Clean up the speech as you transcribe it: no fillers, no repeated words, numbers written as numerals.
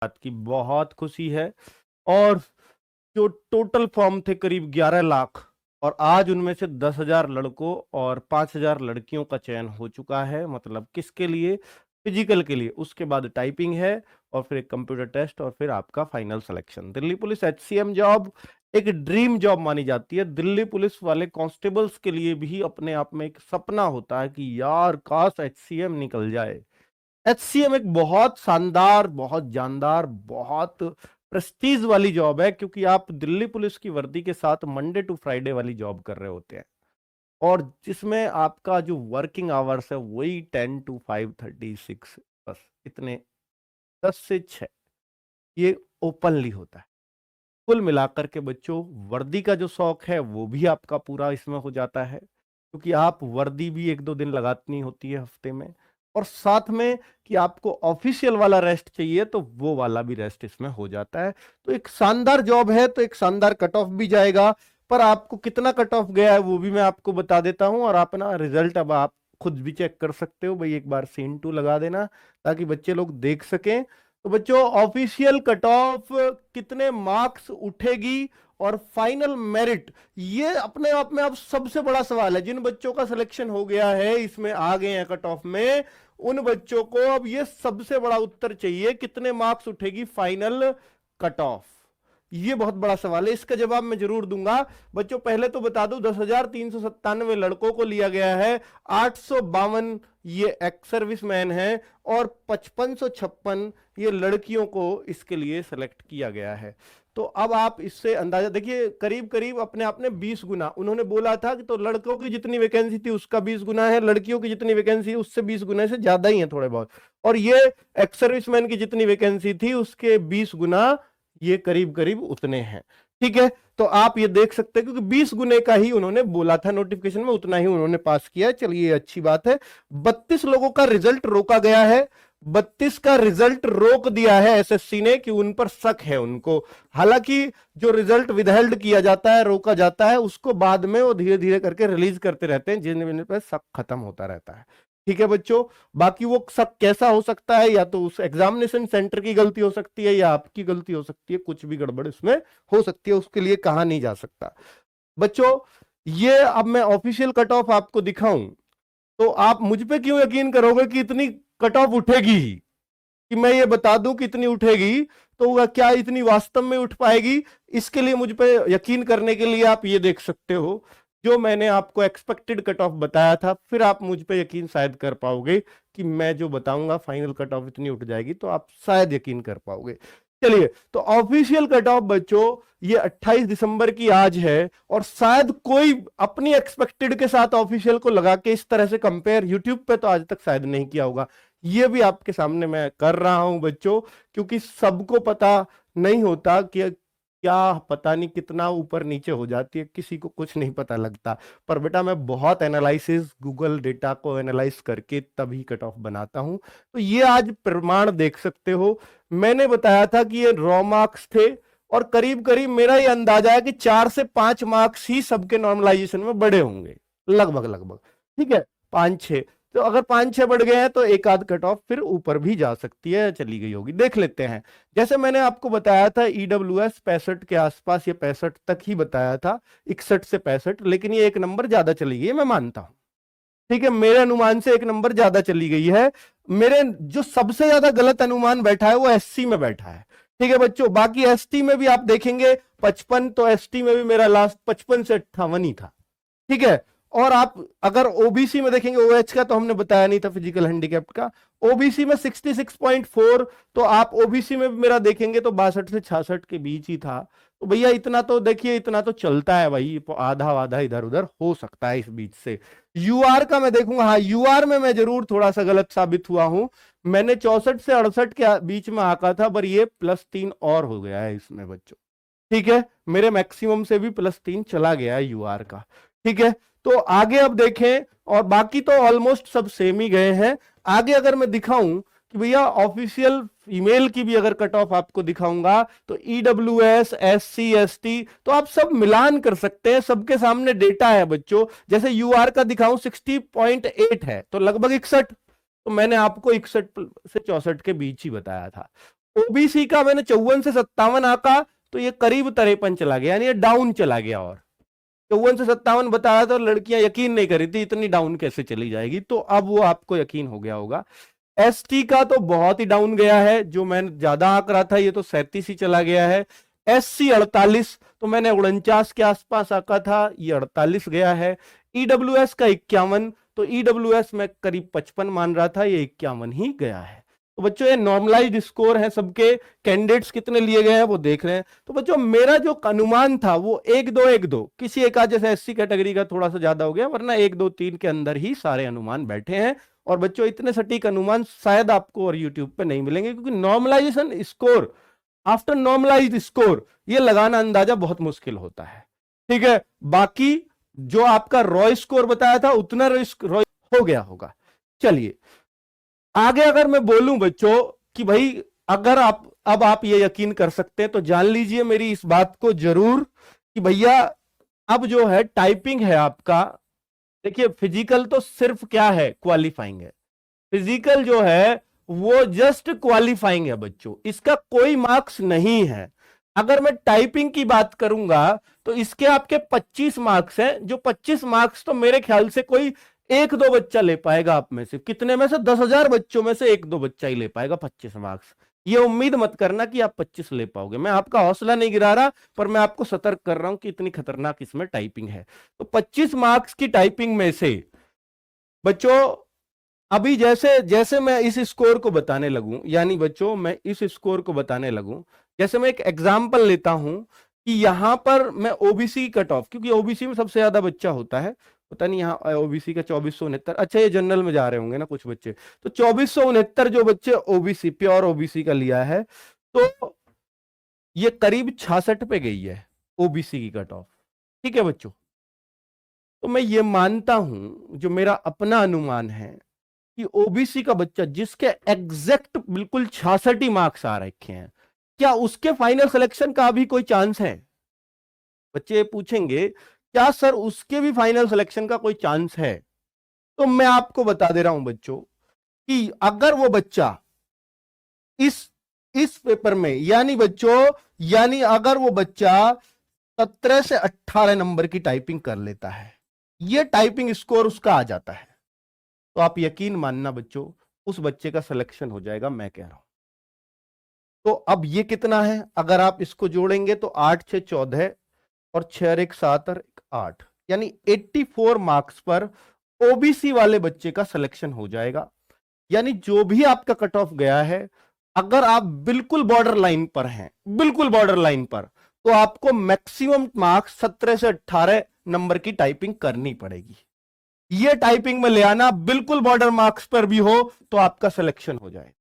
बात की बहुत खुशी है। और जो टोटल फॉर्म थे करीब 11 लाख, और आज उनमें से 10,000 लड़कों और 5,000 लड़कियों का चयन हो चुका है। मतलब किसके लिए? फिजिकल के लिए। उसके बाद टाइपिंग है, और फिर एक कंप्यूटर टेस्ट, और फिर आपका final selection. Delhi police HCM job एक ड्रीम जॉब मानी जाती है। दिल्ली पुलिस वाले कांस्टेबल्स के लिए भी अपने आप में एक सपना होता है कि यार काश HCM निकल जाए। HCM एक बहुत शानदार, बहुत जानदार, बहुत प्रेस्टीज वाली जॉब है, क्योंकि आप दिल्ली पुलिस की वर्दी के साथ मंडे टू फ्राइडे वाली जॉब कर रहे होते हैं, और जिसमें आपका जो वर्किंग आवर्स है वही 10 to 5:36, बस इतने, 10 से 6, ये ओपनली होता है। कुल मिलाकर के बच्चों, वर्दी का जो शौक है वो भी आपका पूरा इसमें हो जाता है, क्योंकि आप वर्दी भी 1-2 दिन लगानी होती है हफ्ते में, और साथ में कि आपको ऑफिशियल वाला रेस्ट चाहिए तो वो वाला भी रेस्ट इसमें हो जाता है। तो एक शानदार जॉब है, तो एक शानदार कट ऑफ भी जाएगा। पर आपको कितना कट ऑफ गया है वो भी मैं आपको बता देता हूं, और अपना रिजल्ट अब आप खुद भी चेक कर सकते हो। भाई एक बार सीन 2 लगा देना ताकि बच्चे लोग देख सकें। तो बच्चों, ऑफिशियल कट ऑफ कितने मार्क्स उठेगी और फाइनल मेरिट, ये अपने आप में अब सबसे बड़ा सवाल है। जिन बच्चों का सिलेक्शन हो गया है, इसमें आ गए हैं कट ऑफ में, उन बच्चों को अब ये सबसे बड़ा उत्तर चाहिए, कितने मार्क्स उठेगी फाइनल कट ऑफ। ये बहुत बड़ा सवाल है, इसका जवाब मैं जरूर दूंगा। बच्चों पहले तो बता दूं, 10,397 लड़कों को लिया गया है, 852 ये एक्स सर्विस मैन है, और 5556 ये लड़कियों को इसके लिए सेलेक्ट किया गया है। तो अब आप इससे अंदाजा देखिए, करीब करीब अपने आप ने 20 गुना उन्होंने बोला था कि तो लड़कों की जितनी वैकेंसी थी उसका 20 गुना है, लड़कियों की जितनी वैकेंसी उससे 20 गुना से ज्यादा ही है थोड़े बहुत, और ये एक्स सर्विसमैन की जितनी वैकेंसी थी उसके 20 गुना, ये करीब करीब उतने हैं। ठीक है, तो आप ये देख सकते हैं, क्योंकि 20 गुने का ही उन्होंने बोला था नोटिफिकेशन में, उतना ही उन्होंने पास किया। चलिए अच्छी बात है। 32 लोगों का रिजल्ट रोका गया है, 32 का रिजल्ट रोक दिया है एसएससी ने, कि उन पर शक है उनको। हालांकि जो रिजल्ट विदहेल्ड किया जाता है, रोका जाता है, उसको बाद में वो धीरे धीरे करके रिलीज करते रहते हैं, जिन पर शक खत्म होता रहता है। ठीक है बच्चों, बाकी वो शक कैसा हो सकता है, या तो उस एग्जामिनेशन सेंटर की गलती हो सकती है, या आपकी गलती हो सकती है, कुछ भी गड़बड़ इसमें हो सकती है, उसके लिए कहा नहीं जा सकता। बच्चों, ये अब मैं ऑफिशियल कट ऑफ आपको दिखाऊं तो आप मुझ पे क्यों यकीन करोगे कि इतनी कट ऑफ उठेगी ही, कि मैं ये बता दूं कि इतनी उठेगी, तो वह क्या इतनी वास्तव में उठ पाएगी? इसके लिए मुझ पे यकीन करने के लिए आप ये देख सकते हो, जो मैंने आपको एक्सपेक्टेड कट ऑफ बताया था, फिर आप मुझ पे यकीन शायद कर पाओगे कि मैं जो बताऊंगा फाइनल कट ऑफ इतनी उठ जाएगी, तो आप शायद यकीन कर पाओगे। चलिए, तो ऑफिशियल कट ऑफ बच्चों ये 28 दिसंबर की आज है, और शायद कोई अपनी एक्सपेक्टेड के साथ ऑफिशियल को लगा के इस तरह से कंपेयर यूट्यूब पे तो आज तक शायद नहीं किया होगा। ये भी आपके सामने मैं कर रहा हूं बच्चों, क्योंकि सबको पता नहीं होता कि क्या पता नहीं कितना ऊपर नीचे हो जाती है, किसी को कुछ नहीं पता लगता। पर बेटा मैं बहुत एनालिसिस, गूगल डेटा को एनालाइज करके तभी कट ऑफ बनाता हूं। तो ये आज प्रमाण देख सकते हो, मैंने बताया था कि ये रॉ मार्क्स थे, और करीब करीब मेरा ये अंदाजा है कि 4 से 5 मार्क्स ही सबके नॉर्मलाइजेशन में बढ़े होंगे, लगभग लगभग। ठीक है, 5-6, तो अगर 5-6 बढ़ गए हैं तो एक आध कट ऑफ फिर ऊपर भी जा सकती है, चली गई होगी, देख लेते हैं। जैसे मैंने आपको बताया था ईडब्ल्यूएस 65 के आसपास, ये 65 तक ही बताया था, 61 से 65, लेकिन ये एक नंबर ज्यादा चली गई, मैं मानता हूं। ठीक है, मेरे अनुमान से एक नंबर ज्यादा चली गई है। मेरे जो सबसे ज्यादा गलत अनुमान बैठा है वो एससी में बैठा है। ठीक है बच्चों, बाकी एसटी में भी आप देखेंगे 55, तो एसटी में भी मेरा लास्ट 55 से 58 ही था। ठीक है, और आप अगर ओबीसी में देखेंगे, ओएच का तो हमने बताया नहीं था, फिजिकल हैंडीकैप्ड का, ओबीसी में 66.4, तो आप ओबीसी में भी मेरा देखेंगे तो 62 से 66 के बीच ही था। तो भैया इतना तो देखिए, इतना तो चलता है भाई, आधा आधा इधर उधर हो सकता है इस बीच से। यूआर का मैं देखूंगा, हाँ यूआर में मैं जरूर थोड़ा सा गलत साबित हुआ हूं, मैंने 64 से 68 के बीच में आका था, पर ये +3 और हो गया है इसमें बच्चों। ठीक है, मेरे मैक्सिमम से भी +3 चला गया है यूआर का। ठीक है, तो आगे अब देखें, और बाकी तो ऑलमोस्ट सब सेम ही गए हैं। आगे अगर मैं दिखाऊं कि भैया ऑफिशियल फीमेल की भी अगर कट ऑफ आपको दिखाऊंगा, तो ईडब्ल्यूएस, एससी, एसटी, तो आप सब मिलान कर सकते हैं, सबके सामने डेटा है बच्चों। जैसे यूआर का दिखाऊं 60.8 है, तो लगभग 61, तो मैंने आपको 61 से 64 के बीच ही बताया था। ओबीसी का मैंने 54 से 57 आका, तो ये करीब 53 चला गया, यानी ये डाउन चला गया। और 54 से 57 बताया था, लड़कियां यकीन नहीं करी थी इतनी डाउन कैसे चली जाएगी, तो अब वो आपको यकीन हो गया होगा। एसटी का तो बहुत ही डाउन गया है, जो मैंने ज्यादा आंक रहा था ये तो 37 ही चला गया है। एससी 48, तो मैंने 49 के आसपास आका था, ये 48 गया है। ईडब्ल्यूएस का 51, तो ईडब्ल्यूएस में करीब 55 मान रहा था, ये 51 ही गया है। तो बच्चों ये नॉर्मलाइज्ड स्कोर है, सबके कैंडिडेट्स कितने लिए गए हैं वो देख रहे हैं। तो बच्चों मेरा जो अनुमान था वो 1-2-1-2, किसी एक आध जैसे एससी कैटेगरी का थोड़ा सा ज्यादा हो गया, वरना 1-2-3 के अंदर ही सारे अनुमान बैठे हैं। और बच्चों इतने सटीक अनुमान शायद आपको और यूट्यूब पे नहीं मिलेंगे, क्योंकि normalization score, after normalized score ये लगाना अंदाजा बहुत मुश्किल होता है। ठीक है, बाकी जो आपका रॉय स्कोर बताया था उतना रॉय हो गया होगा। चलिए आगे अगर मैं बोलूं बच्चों कि भाई अगर आप ये यकीन कर सकते हैं तो जान लीजिए मेरी इस बात को जरूर कि भैया अब जो है टाइपिंग है आपका, देखिए फिजिकल तो सिर्फ क्या है, क्वालिफाइंग है। फिजिकल जो है वो जस्ट क्वालिफाइंग है बच्चों, इसका कोई मार्क्स नहीं है। अगर मैं टाइपिंग की बात करूंगा तो इसके आपके 25 मार्क्स हैं, जो 25 मार्क्स तो मेरे ख्याल से कोई 1-2 बच्चा ले पाएगा। आप में से कितने में से 10,000 बच्चों में से 1-2 बच्चा ही ले पाएगा 25 मार्क्स। ये उम्मीद मत करना कि आप 25 ले पाओगे, मैं आपका हौसला नहीं गिरा रहा, पर मैं आपको सतर्क कर रहा हूं कि इतनी खतरनाक इसमें टाइपिंग है। तो 25 मार्क्स की टाइपिंग में से बच्चों अभी जैसे जैसे मैं इस स्कोर को बताने लगूं, यानी बच्चों मैं इस स्कोर को बताने लगूं, जैसे मैं एक एग्जांपल लेता हूं कि यहां पर मैं ओबीसी कट ऑफ, क्योंकि ओबीसी में सबसे ज्यादा बच्चा होता है, पता नहीं यहाँ ओबीसी का 2469, अच्छा ये जनरल में जा रहे होंगे ना कुछ बच्चे, तो 2469 जो बच्चे ओबीसी प्योर ओबीसी का लिया है, तो ये करीब 66 पे गई है ओबीसी की कट ऑफ। ठीक है बच्चों, तो मैं ये मानता हूं, जो मेरा अपना अनुमान है कि ओबीसी का बच्चा जिसके एग्जैक्ट बिल्कुल 66 ही मार्क्स आ रखे हैं, क्या उसके फाइनल सिलेक्शन का भी कोई चांस है? बच्चे पूछेंगे क्या सर उसके भी फाइनल सिलेक्शन का कोई चांस है? तो मैं आपको बता दे रहा हूं बच्चों कि अगर वो बच्चा इस पेपर में, यानी अगर वो बच्चा 17 से 18 नंबर की टाइपिंग कर लेता है, ये टाइपिंग स्कोर उसका आ जाता है, तो आप यकीन मानना बच्चों उस बच्चे का सिलेक्शन हो जाएगा, मैं कह रहा हूं। तो अब ये कितना है, अगर आप इसको जोड़ेंगे तो 8-6 14 और 6-1 7 और 8, यानी 84 मार्क्स पर ओबीसी वाले बच्चे का सिलेक्शन हो जाएगा। यानी जो भी आपका कट ऑफ गया है, अगर आप बिल्कुल बॉर्डर लाइन पर हैं, बिल्कुल बॉर्डर लाइन पर, तो आपको मैक्सिमम मार्क्स 17 से 18 नंबर की टाइपिंग करनी पड़ेगी। ये टाइपिंग में ले आना, बिल्कुल बॉर्डर मार्क्स पर भी हो तो आपका सिलेक्शन हो जाए।